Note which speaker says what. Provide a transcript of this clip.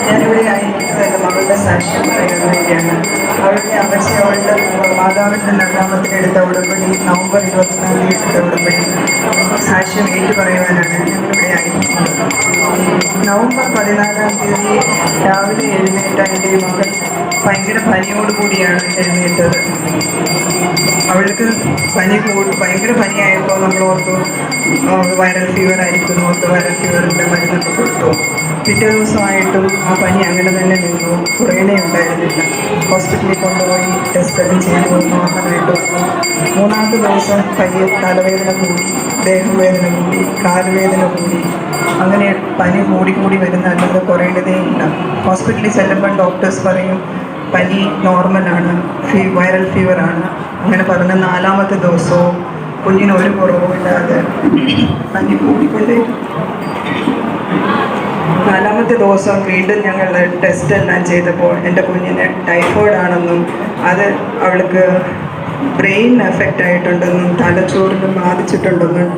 Speaker 1: ഞാനിവിടെ ആയിരിക്കുന്നത് എൻ്റെ മകളുടെ സാക്ഷ്യം പറയാൻ വേണ്ടിയാണ്. അവളുടെ അമ്മച്ചി അവളുടെ മാതാവിൻ്റെ രണ്ടാമത്തിനെടുത്ത ഉടമ്പടി നവംബർ 24 എടുത്ത ഉടമ്പടി സാക്ഷ്യം ഏറ്റുപറയുവാനാണ് ഞങ്ങളിവിടെ ആയിരിക്കുന്നത്. നവംബർ 14 രാവിലെ എഴുന്നേറ്റ എൻ്റെ മകൾ ഭയങ്കര പനിയോടുകൂടിയാണ് എഴുന്നേറ്റത്. അവൾക്ക് ഭയങ്കര പനിയായപ്പോൾ നമ്മൾ ഓർത്തു വൈറൽ ഫീവർ ആയിരിക്കും, വൈറൽ ഫീവറിൻ്റെ മരുന്നൊക്കെ കൊടുത്തു. പിറ്റേ ദിവസമായിട്ടും ആ പനി അങ്ങനെ തന്നെ നിന്നു, കുറേനേ ഉണ്ടായിരുന്നില്ല. ഹോസ്പിറ്റലിൽ കൊണ്ടുപോയി ടെസ്റ്റൊക്കെ ചെയ്തു, നോർമലായിട്ട് വന്നു. മൂന്നാമത്തെ ദിവസം പയ്യെ തലവേദന കൂടി, ദേഹം വേദന കൂടി, കാലുവേദന കൂടി. അങ്ങനെ പനി കൂടി വരുന്ന, അല്ലാതെ കുറയേണ്ടതേ ഇല്ല. ഹോസ്പിറ്റലിൽ ചെല്ലുമ്പോൾ ഡോക്ടേഴ്സ് പറയും പനി നോർമലാണ്, വൈറൽ ഫീവറാണ്. അങ്ങനെ പറഞ്ഞ 4ാമത്തെ ദിവസവും കുഞ്ഞിന് ഒരു കുറവുമില്ലാതെ പനി കൂടിക്കൊണ്ടേ. 4ാമത്തെ ദിവസം വീണ്ടും ഞങ്ങൾ ടെസ്റ്റ് എല്ലാം ചെയ്തപ്പോൾ എൻ്റെ കുഞ്ഞിന് ടൈഫോയിഡ് ആണെന്നും അത് അവൾക്ക് ബ്രെയിൻ എഫക്റ്റ് ആയിട്ടുണ്ടെന്നും തലച്ചോറിനും ബാധിച്ചിട്ടുണ്ടെന്നും